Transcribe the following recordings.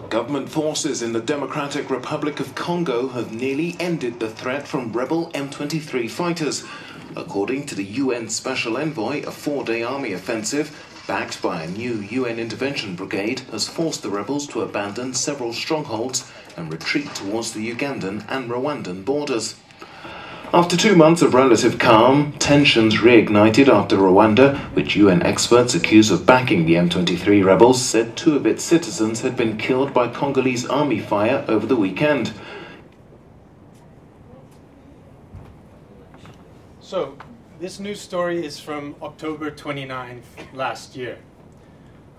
Government forces in the Democratic Republic of Congo have nearly ended the threat from rebel M23 fighters. According to the UN Special Envoy, a 4-day army offensive, backed by a new UN intervention brigade, has forced the rebels to abandon several strongholds and retreat towards the Ugandan and Rwandan borders. After 2 months of relative calm, tensions reignited after Rwanda, which UN experts accuse of backing the M23 rebels, said 2 of its citizens had been killed by Congolese army fire over the weekend. So, this news story is from October 29th last year.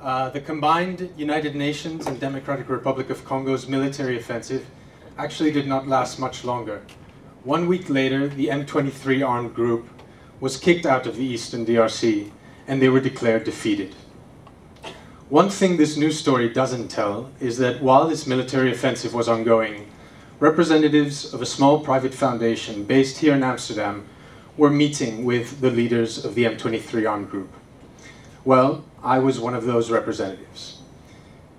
The combined United Nations and Democratic Republic of Congo's military offensive actually did not last much longer. 1 week later, the M23 armed group was kicked out of the eastern DRC and they were declared defeated. One thing this news story doesn't tell is that while this military offensive was ongoing, representatives of a small private foundation based here in Amsterdam were meeting with the leaders of the M23 armed group. Well, I was one of those representatives.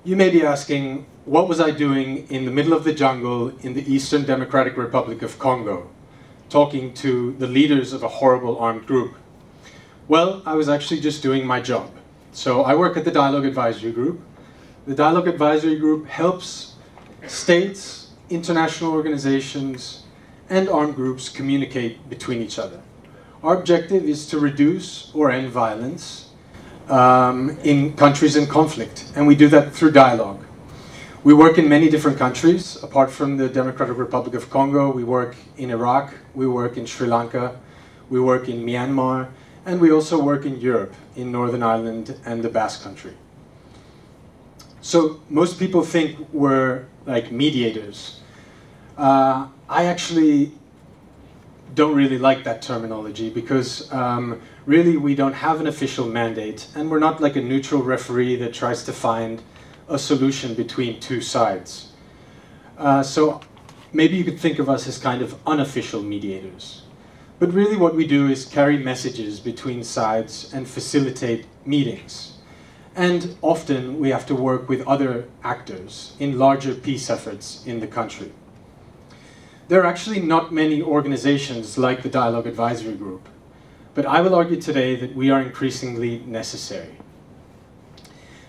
You may be asking, what was I doing in the middle of the jungle in the Eastern Democratic Republic of Congo, talking to the leaders of a horrible armed group? Well, I was actually just doing my job. So I work at the Dialogue Advisory Group. The Dialogue Advisory Group helps states, international organizations, and armed groups communicate between each other. Our objective is to reduce or end violence in countries in conflict, and we do that through dialogue. We work in many different countries. Apart from the Democratic Republic of Congo, we work in Iraq, we work in Sri Lanka, we work in Myanmar, and we also work in Europe, in Northern Ireland and the Basque Country. So most people think we're like mediators. I actually don't really like that terminology because really we don't have an official mandate and we're not like a neutral referee that tries to find a solution between 2 sides. So maybe you could think of us as kind of unofficial mediators. But really what we do is carry messages between sides and facilitate meetings. And often we have to work with other actors in larger peace efforts in the country. There are actually not many organizations like the Dialogue Advisory Group, but I will argue today that we are increasingly necessary.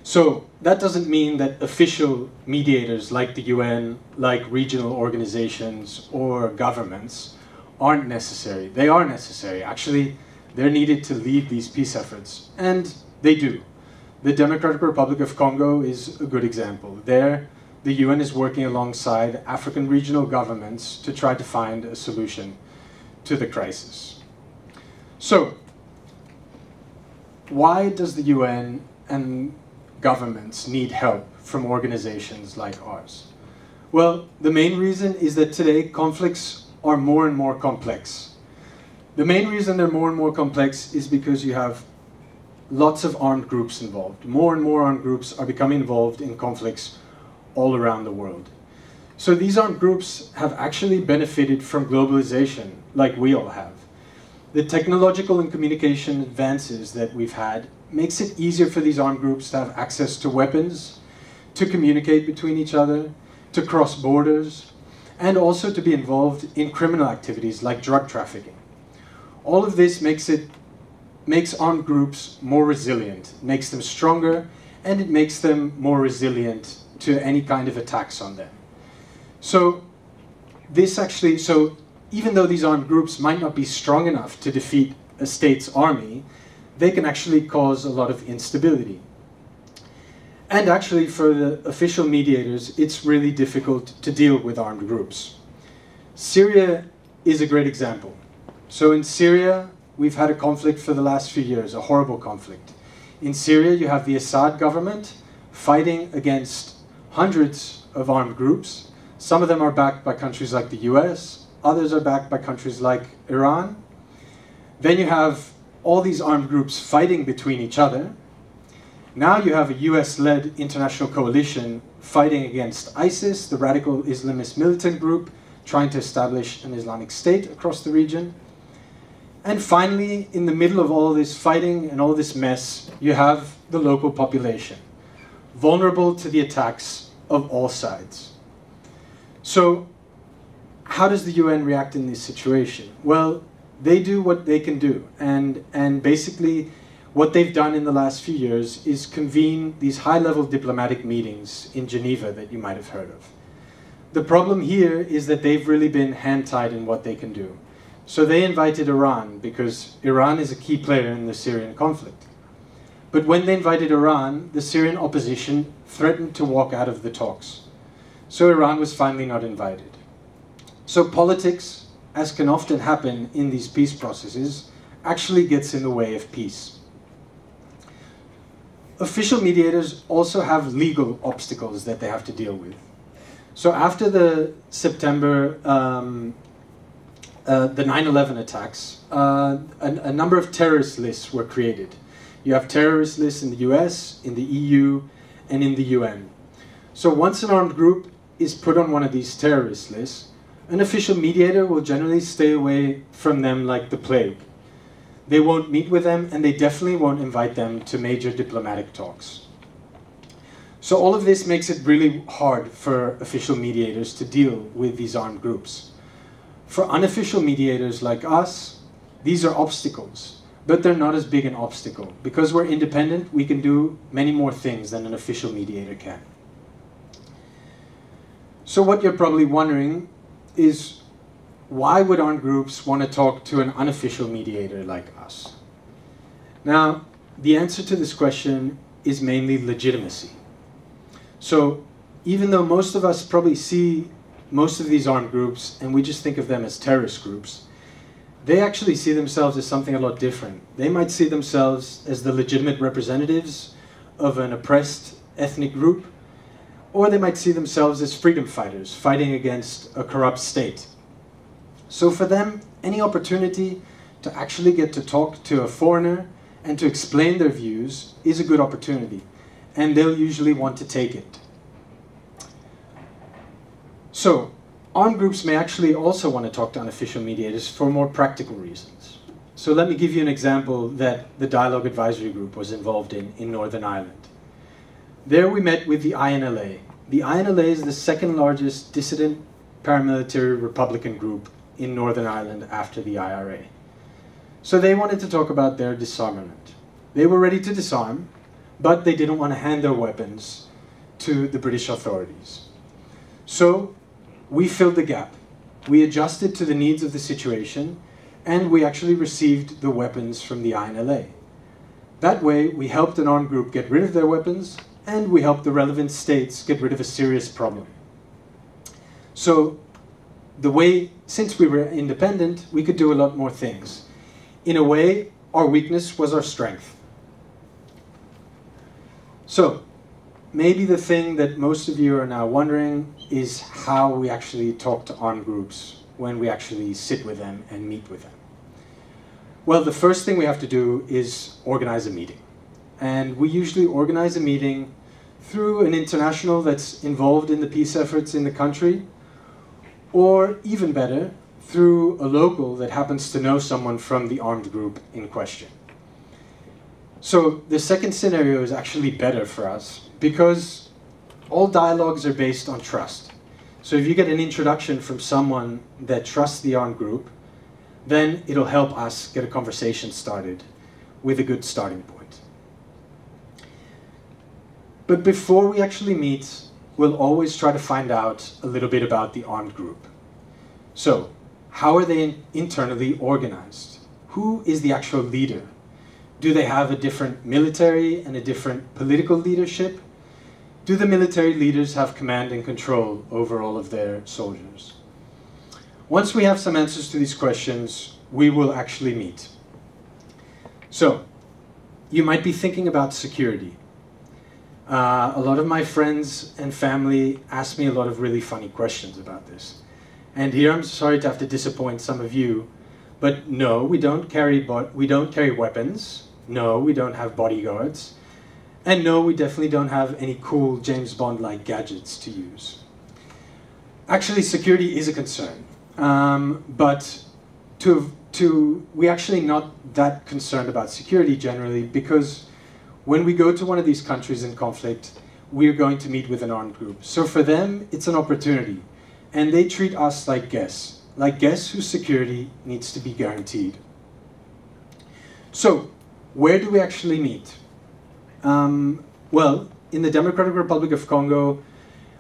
So that doesn't mean that official mediators like the UN, like regional organizations or governments aren't necessary. They are necessary. Actually, they're needed to lead these peace efforts, and they do. The Democratic Republic of Congo is a good example. There, the UN is working alongside African regional governments to try to find a solution to the crisis. So, why does the UN and governments need help from organizations like ours? Well, the main reason is that today conflicts are more and more complex. The main reason they're more and more complex is because you have lots of armed groups involved. More and more armed groups are becoming involved in conflicts all around the world. So these armed groups have actually benefited from globalization, like we all have. The technological and communication advances that we've had makes it easier for these armed groups to have access to weapons, to communicate between each other, to cross borders, and also to be involved in criminal activities like drug trafficking. All of this makes armed groups more resilient, makes them stronger, and it makes them more resilient to any kind of attacks on them. So even though these armed groups might not be strong enough to defeat a state's army, they can actually cause a lot of instability. And actually, for the official mediators, it's really difficult to deal with armed groups. Syria is a great example. So in Syria, we've had a conflict for the last few years, a horrible conflict. In Syria, you have the Assad government fighting against hundreds of armed groups. Some of them are backed by countries like the US, others are backed by countries like Iran. Then you have all these armed groups fighting between each other. Now you have a US-led international coalition fighting against ISIS, the radical Islamist militant group, trying to establish an Islamic State across the region. And finally, in the middle of all this fighting and all this mess, you have the local population, vulnerable to the attacks of all sides. So how does the UN react in this situation? Well, they do what they can do, and basically what they've done in the last few years is convene these high-level diplomatic meetings in Geneva that you might have heard of. The problem here is that they've really been hand-tied in what they can do. So they invited Iran because Iran is a key player in the Syrian conflict. But when they invited Iran, the Syrian opposition threatened to walk out of the talks. So Iran was finally not invited. So politics, as can often happen in these peace processes, actually gets in the way of peace. Official mediators also have legal obstacles that they have to deal with. So after the September, the 9/11 attacks, a number of terrorist lists were created. You have terrorist lists in the US, in the EU, and in the UN. So once an armed group is put on one of these terrorist lists, an official mediator will generally stay away from them like the plague. They won't meet with them, and they definitely won't invite them to major diplomatic talks. So all of this makes it really hard for official mediators to deal with these armed groups. For unofficial mediators like us, these are obstacles, but they're not as big an obstacle. Because we're independent, we can do many more things than an official mediator can. So what you're probably wondering is, why would armed groups want to talk to an unofficial mediator like us? Now, the answer to this question is mainly legitimacy. So even though most of us probably see most of these armed groups and we just think of them as terrorist groups, they actually see themselves as something a lot different. They might see themselves as the legitimate representatives of an oppressed ethnic group, or they might see themselves as freedom fighters fighting against a corrupt state. So for them, any opportunity to actually get to talk to a foreigner and to explain their views is a good opportunity, and they'll usually want to take it. So, armed groups may actually also want to talk to unofficial mediators for more practical reasons. So let me give you an example that the Dialogue Advisory Group was involved in Northern Ireland. There we met with the INLA. The INLA is the second largest dissident paramilitary Republican group in Northern Ireland after the IRA. So they wanted to talk about their disarmament. They were ready to disarm, but they didn't want to hand their weapons to the British authorities. So we filled the gap. We adjusted to the needs of the situation, and we actually received the weapons from the INLA. That way, we helped an armed group get rid of their weapons, and we helped the relevant states get rid of a serious problem. So the way, since we were independent, we could do a lot more things. In a way, our weakness was our strength. So maybe the thing that most of you are now wondering is how we actually talk to armed groups when we actually sit with them and meet with them. Well, the first thing we have to do is organize a meeting. And we usually organize a meeting through an international that's involved in the peace efforts in the country, or even better, through a local that happens to know someone from the armed group in question. So the second scenario is actually better for us because all dialogues are based on trust. So if you get an introduction from someone that trusts the armed group, then it'll help us get a conversation started with a good starting point. But before we actually meet, we'll always try to find out a little bit about the armed group. So, how are they internally organized? Who is the actual leader? Do they have a different military and a different political leadership? Do the military leaders have command and control over all of their soldiers? Once we have some answers to these questions, we will actually meet. So, you might be thinking about security. A lot of my friends and family ask me a lot of really funny questions about this. And here I'm sorry to have to disappoint some of you, but no, we don't carry weapons. No, we don't have bodyguards. And no, we definitely don't have any cool James Bond-like gadgets to use. Actually, security is a concern, but we're actually not that concerned about security generally, because when we go to one of these countries in conflict, we're going to meet with an armed group. So for them, it's an opportunity. And they treat us like guests whose security needs to be guaranteed. So, where do we actually meet? Well, in the Democratic Republic of Congo,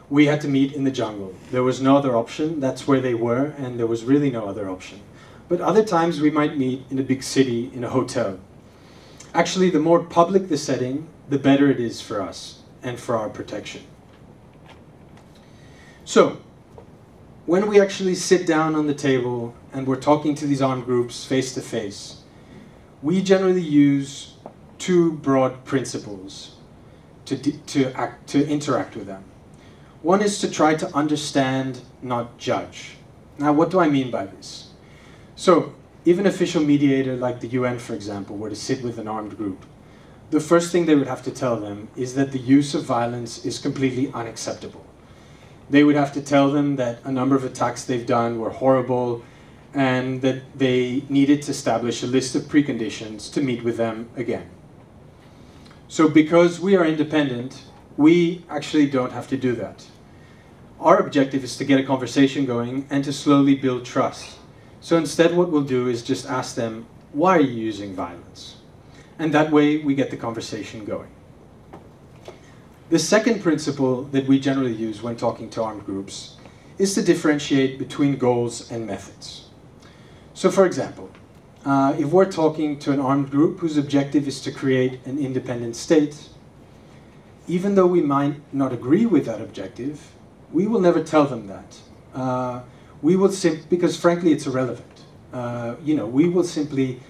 we had to meet in the jungle. There was no other option. That's where they were, and there was really no other option. But other times we might meet in a big city, in a hotel. Actually, the more public the setting, the better it is for us and for our protection. So, when we actually sit down on the table and we're talking to these armed groups face to face, we generally use two broad principles to interact with them. One is to try to understand, not judge. Now, what do I mean by this? So, if an official mediator like the UN, for example, were to sit with an armed group, the first thing they would have to tell them is that the use of violence is completely unacceptable. They would have to tell them that a number of attacks they've done were horrible and that they needed to establish a list of preconditions to meet with them again. So because we are independent, we actually don't have to do that. Our objective is to get a conversation going and to slowly build trust. So instead what we'll do is just ask them, why are you using violence? And that way we get the conversation going. The second principle that we generally use when talking to armed groups is to differentiate between goals and methods. So for example, if we're talking to an armed group whose objective is to create an independent state, even though we might not agree with that objective, we will never tell them that. Because frankly it's irrelevant. We will simply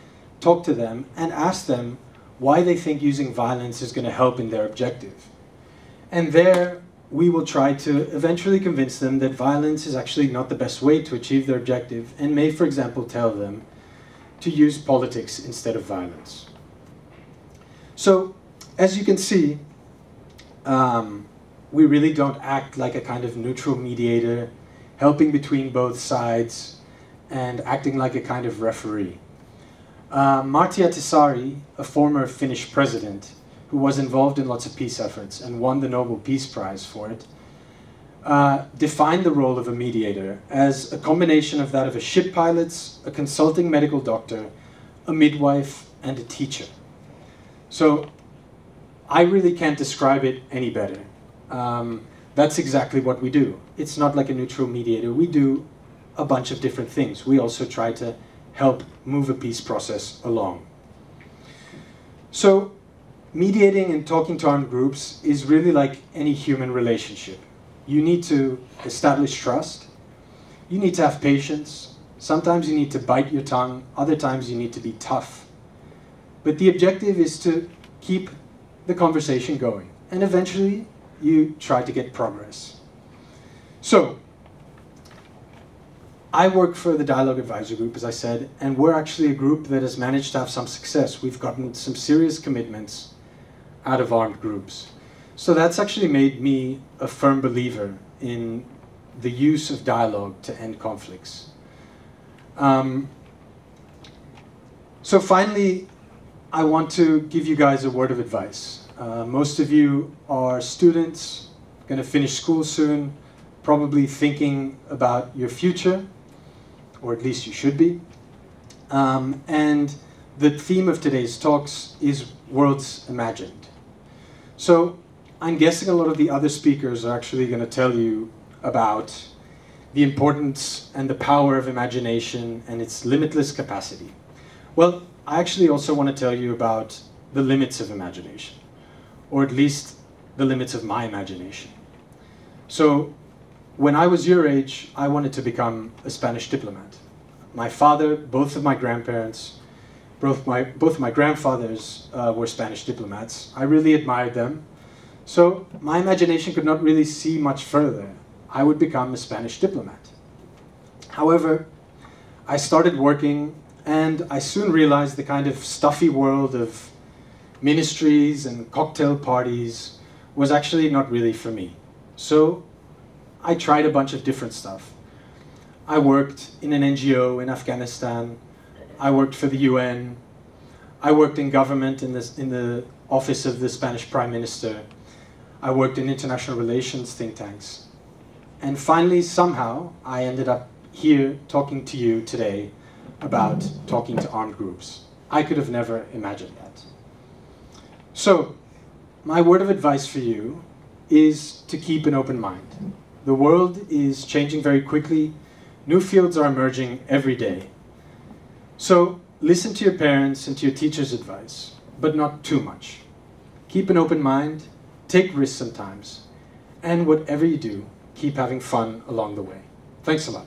talk to them and ask them why they think using violence is going to help in their objective. And there, we will try to eventually convince them that violence is actually not the best way to achieve their objective, and may, for example, tell them to use politics instead of violence. So, as you can see, we really don't act like a kind of neutral mediator, helping between both sides, and acting like a kind of referee. Martti Ahtisaari, a former Finnish president, who was involved in lots of peace efforts and won the Nobel Peace Prize for it, defined the role of a mediator as a combination of that of a ship pilot, a consulting medical doctor, a midwife, and a teacher. So I really can't describe it any better. That's exactly what we do. It's not like a neutral mediator. We do a bunch of different things. We also try to help move a peace process along. So, mediating and talking to armed groups is really like any human relationship. You need to establish trust. You need to have patience. Sometimes you need to bite your tongue. Other times you need to be tough. But the objective is to keep the conversation going. And eventually you try to get progress. So, I work for the Dialogue Advisory Group, as I said, and we're actually a group that has managed to have some success. We've gotten some serious commitments out of armed groups. So that's actually made me a firm believer in the use of dialogue to end conflicts. So finally, I want to give you guys a word of advice. Most of you are students, going to finish school soon, probably thinking about your future, or at least you should be. And the theme of today's talks is Worlds Imagined. So I'm guessing a lot of the other speakers are actually going to tell you about the importance and the power of imagination and its limitless capacity. Well, I actually also want to tell you about the limits of imagination, or at least the limits of my imagination. So, when I was your age, I wanted to become a Spanish diplomat. My father, both of my grandparents, both of my grandfathers were Spanish diplomats. I really admired them. So my imagination could not really see much further. I would become a Spanish diplomat. However, I started working and I soon realized the kind of stuffy world of ministries and cocktail parties was actually not really for me. So I tried a bunch of different stuff. I worked in an NGO in Afghanistan. I worked for the UN. I worked in government in the office of the Spanish Prime Minister. I worked in international relations think tanks. And finally, somehow, I ended up here talking to you today about talking to armed groups. I could have never imagined that. So, my word of advice for you is to keep an open mind. The world is changing very quickly. New fields are emerging every day. So, listen to your parents and to your teachers' advice, but not too much. Keep an open mind, take risks sometimes, and whatever you do, keep having fun along the way. Thanks a lot.